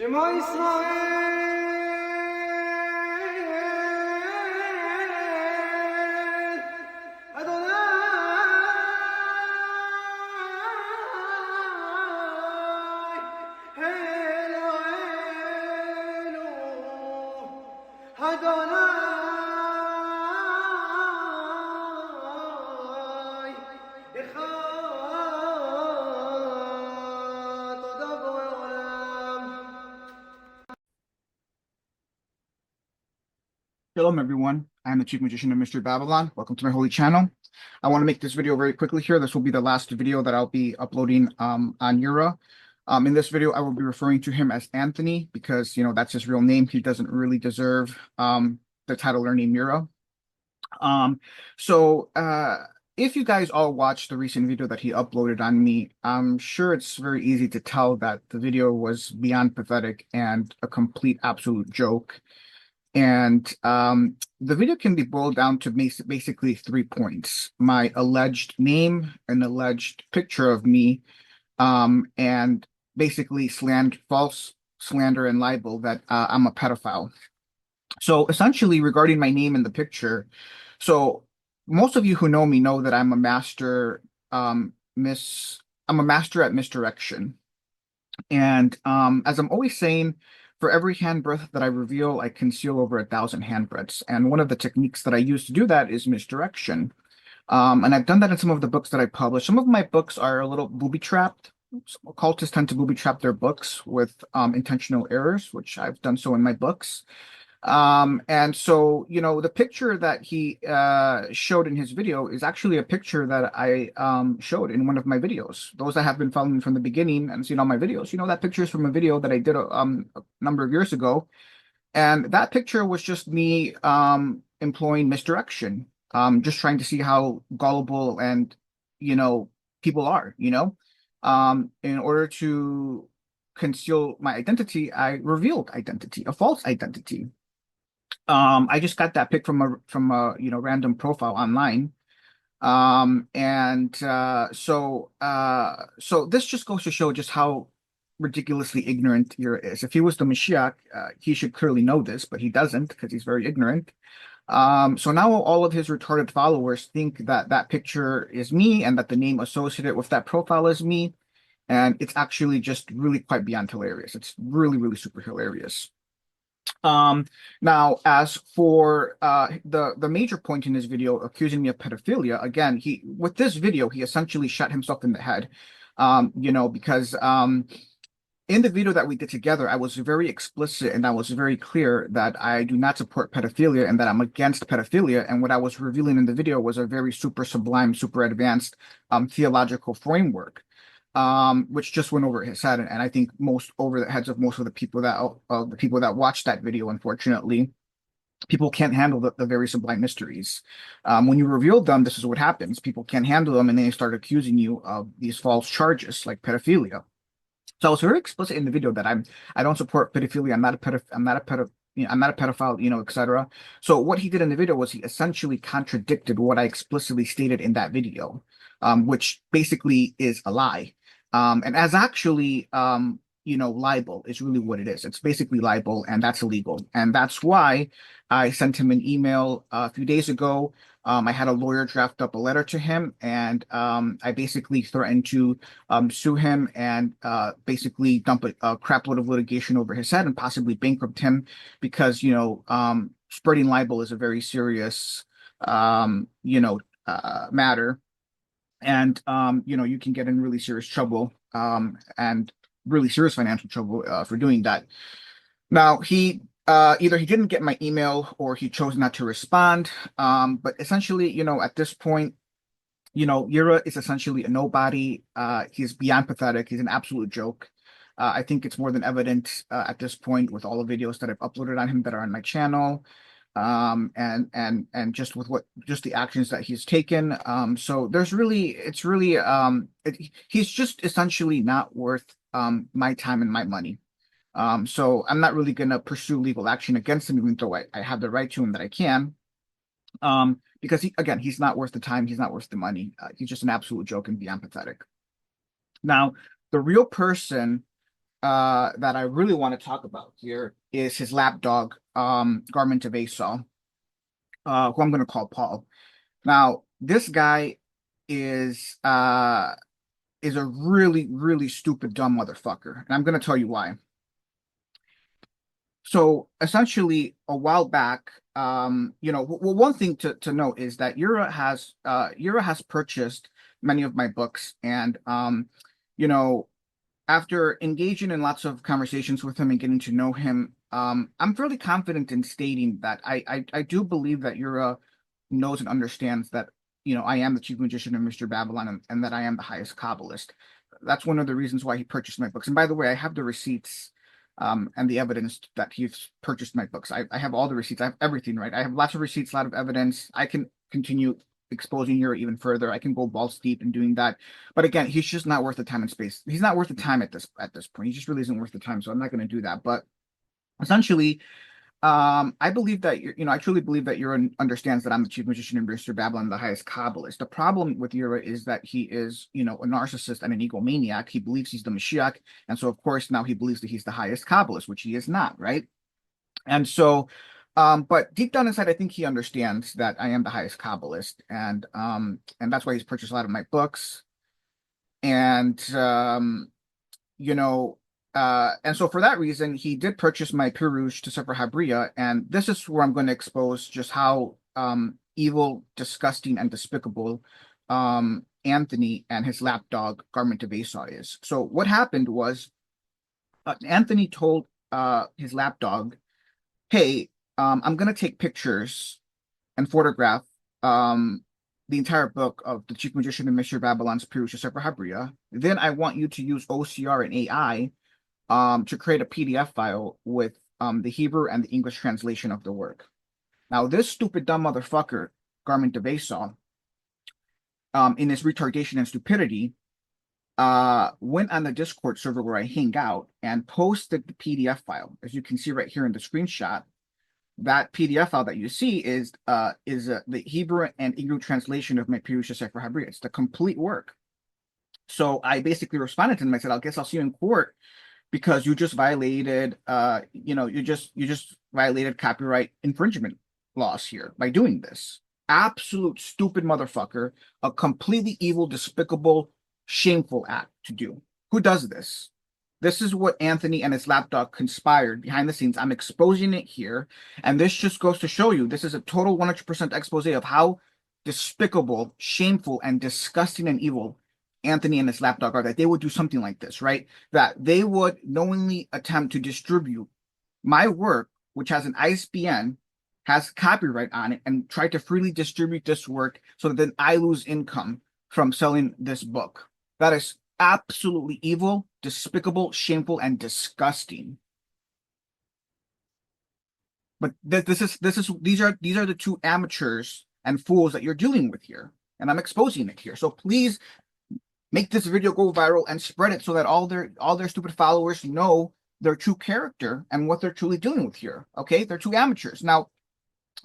שמע ישראל, אדוני אלוהינו, אדוני אחד, תודה בורא עולם. Shalom, everyone. I am the Chief Magician of Mystery Babylon. Welcome to my holy channel. I want to make this video very quickly here. This will be the last video that I'll be uploading on Yirah. In this video, I will be referring to him as Anthony because, that's his real name. He doesn't really deserve the title or name Yirah. If you guys all watched the recent video that he uploaded on me, I'm sure it's very easy to tell that the video was beyond pathetic and a complete absolute joke. And the video can be boiled down to basically 3 points: my alleged name, an alleged picture of me, and basically false slander and libel that I'm a pedophile. So essentially, regarding my name in the picture, so most of you who know me know that I'm a master I'm a master at misdirection. And as I'm always saying, for every handbreadth that I reveal, I conceal over 1,000 handbreadths. And one of the techniques that I use to do that is misdirection. And I've done that in some of the books that I publish. Some of my books are a little booby-trapped. Occultists tend to booby-trap their books with intentional errors, which I've done so in my books. And so, the picture that he showed in his video is actually a picture that I showed in one of my videos. Those that have been following me from the beginning and seen all my videos, that picture is from a video that I did a number of years ago. And that picture was just me employing misdirection, just trying to see how gullible and, people are, in order to conceal my identity, I revealed identity, a false identity. I just got that pic from a random profile online. So this just goes to show just how ridiculously ignorant Yirah is. If he was the Mashiach, he should clearly know this, but he doesn't because he's very ignorant. So now all of his retarded followers think that that picture is me and that the name associated with that profile is me. And it's actually just really quite beyond hilarious. It's really, really super hilarious. Now, as for the major point in his video accusing me of pedophilia, again, with this video, he essentially shot himself in the head. Because in the video that we did together, I was very explicit and I was very clear that I do not support pedophilia and that I'm against pedophilia. And what I was revealing in the video was a very super sublime, super advanced theological framework. Which just went over his head, and I think over the heads of most of the people that watched that video. Unfortunately, people can't handle the very sublime mysteries. When you reveal them, this is what happens: people can't handle them, and then they start accusing you of these false charges like pedophilia. So I was very explicit in the video that I don't support pedophilia. I'm not a pedophile, etc. So what he did in the video was he essentially contradicted what I explicitly stated in that video, which basically is a lie. And as actually, libel is really what it is. It's basically libel, and that's illegal. And that's why I sent him an email a few days ago. I had a lawyer draft up a letter to him, and I basically threatened to sue him and basically dump a crap load of litigation over his head and possibly bankrupt him because, spreading libel is a very serious, matter. And, you can get in really serious trouble and really serious financial trouble for doing that. Now, either he didn't get my email or he chose not to respond. But essentially, at this point, Yirah is essentially a nobody. He's beyond pathetic. He's an absolute joke. I think it's more than evident at this point with all the videos that I've uploaded on him that are on my channel. And just with the actions that he's taken. So he's just essentially not worth my time and my money. So I'm not really gonna pursue legal action against him, even though I have the right to and that I can. Because he's not worth the time, he's not worth the money. He's just an absolute joke and beyond pathetic. Now, the real person that I really want to talk about here is his lapdog, Garment of Esau, who I'm going to call Paul. Now, this guy is uh is a really, really stupid, dumb motherfucker, and I'm going to tell you why. So essentially, a while back, well, one thing to note is that Yirah has purchased many of my books, and you know, after engaging in lots of conversations with him and getting to know him, I'm fairly confident in stating that I do believe that Yirah knows and understands that I am the chief magician of Mr. Babylon, and that I am the highest Kabbalist. That's one of the reasons why he purchased my books. And by the way, I have the receipts and the evidence that he's purchased my books. I have all the receipts. I have everything, right? I have lots of receipts, a lot of evidence. I can continue exposing Yirah even further. I can go balls deep in doing that. But again, he's just not worth the time and space. He's not worth the time at this point. He just really isn't worth the time. So I'm not going to do that. But essentially, I believe that I truly believe that Yirah understands that I'm the chief magician in Mr. Babylon, the highest Kabbalist. The problem with Yirah is that he is, a narcissist and an egomaniac. He believes he's the Mashiach, and so of course now he believes that he's the highest Kabbalist, which he is not, right? And so, but deep down inside, I think he understands that I am the highest Kabbalist, and that's why he's purchased a lot of my books, and and so for that reason, he did purchase my Pirush to Sefer Habria, and this is where I'm going to expose just how evil, disgusting, and despicable Anthony and his lapdog Garment of Esau is. So what happened was Anthony told his lapdog, "Hey, I'm going to take pictures and photograph the entire book of the Chief Magician and Mr. Babylon's Pirush to Sefer Habria. Then I want you to use OCR and AI." To create a PDF file with the Hebrew and the English translation of the work. Now, this stupid dumb motherfucker, Garment of Esau, in his retardation and stupidity, went on the Discord server where I hang out and posted the PDF file. As you can see right here in the screenshot, that PDF file that you see is the Hebrew and English translation of my Pirush Sefer Habria. It's the complete work. So I basically responded to him. I said, "I guess I'll see you in court, because you just violated you just violated copyright infringement laws here by doing this. Absolute stupid motherfucker, a completely evil, despicable, shameful act to do. Who does this? This is what Anthony and his lapdog conspired behind the scenes. I'm exposing it here, and this just goes to show you this is a total 100% expose of how despicable, shameful, and disgusting and evil Anthony and his lapdog are, that they would do something like this, right? That they would knowingly attempt to distribute my work, which has an ISBN, has copyright on it, and try to freely distribute this work so that then I lose income from selling this book. That is absolutely evil, despicable, shameful, and disgusting. But these are the two amateurs and fools that you're dealing with here, and I'm exposing it here. So please make this video go viral and spread it so that all their stupid followers know their true character and what they're truly dealing with here. Okay, they're two amateurs. Now,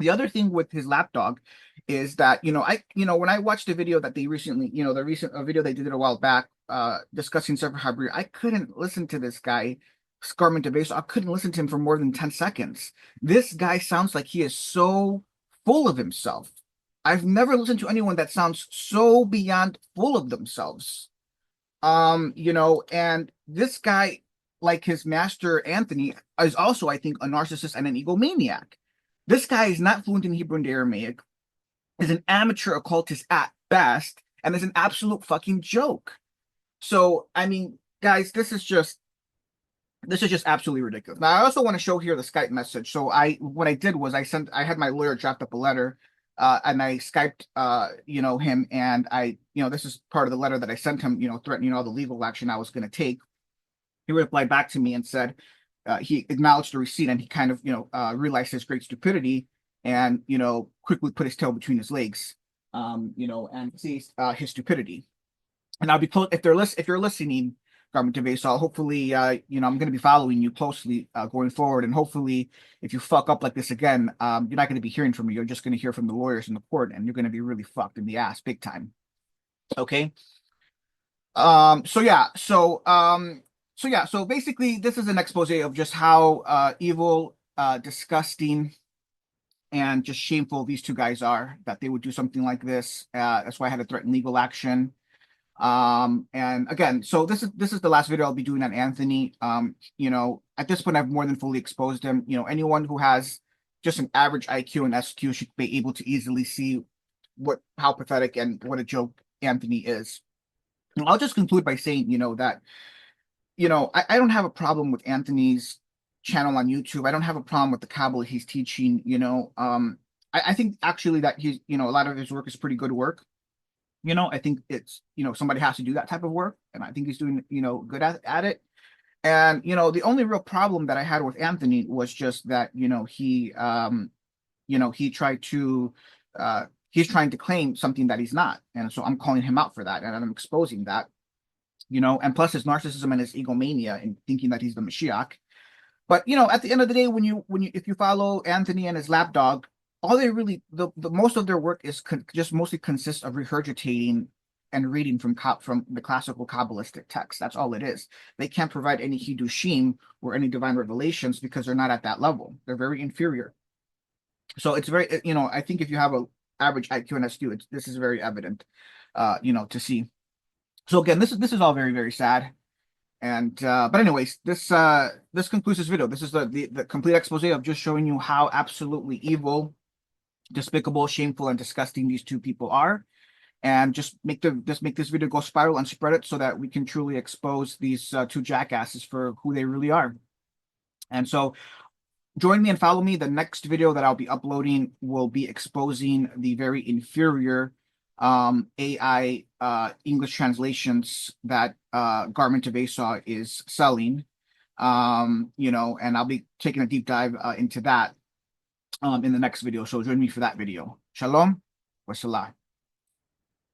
the other thing with his lapdog is that when I watched the video that they recently, the recent video they did it a while back, discussing Sefer Habria, I couldn't listen to this guy, Garment of Esau. I couldn't listen to him for more than 10 seconds. This guy sounds like he is so full of himself. I've never listened to anyone that sounds so beyond full of themselves. And this guy, like his master Anthony, is also, I think, a narcissist and an egomaniac. This guy is not fluent in Hebrew and Aramaic, is an amateur occultist at best, and is an absolute fucking joke. So, I mean, guys, this is just absolutely ridiculous. Now, I also want to show here the Skype message. So what I did was I had my lawyer draft up a letter, and I Skyped, him, and this is part of the letter that I sent him, threatening all the legal action I was going to take. He replied back to me and said, he acknowledged the receipt, and he kind of, realized his great stupidity, and, quickly put his tail between his legs, and seized his stupidity. And I'll be close if you're listening, Garment of Esau, hopefully, I'm going to be following you closely going forward. And hopefully, if you fuck up like this again, you're not going to be hearing from me. You're just going to hear from the lawyers in the court, and you're going to be really fucked in the ass big time. Okay. So yeah. So So yeah, so basically this is an expose of just how evil, disgusting, and just shameful these two guys are, that they would do something like this. That's why I had to threaten legal action. And again, so this is the last video I'll be doing on Anthony. At this point I've more than fully exposed him. Anyone who has just an average IQ and SQ should be able to easily see how pathetic and what a joke Anthony is. And I'll just conclude by saying, that I don't have a problem with Anthony's channel on YouTube. I don't have a problem with the Kabbalah he's teaching. I think actually that he's, a lot of his work is pretty good work. I think it's, somebody has to do that type of work, and I think he's doing, good at it. And, the only real problem that I had with Anthony was just that, he tried to, he's trying to claim something that he's not. And so I'm calling him out for that, and I'm exposing that. And plus his narcissism and his egomania and thinking that he's the Mashiach. But at the end of the day, if you follow Anthony and his lapdog, all they really the most of their work is just mostly consists of regurgitating and reading from the classical Kabbalistic text. That's all it is. They can't provide any Hidushim or any divine revelations because they're not at that level. They're very inferior. So it's very, I think if you have a average IQ and SQ, this is very evident, to see. So again, this is all very, very sad. And but anyways, this concludes this video. This is the complete expose of just showing you how absolutely evil, despicable, shameful, and disgusting these two people are. And just make this video go spiral and spread it so that we can truly expose these two jackasses for who they really are. And so join me and follow me. The next video that I'll be uploading will be exposing the very inferior AI English translations that Garment of Esau is selling. And I'll be taking a deep dive into that in the next video. So join me for that video. Shalom. Wassalam.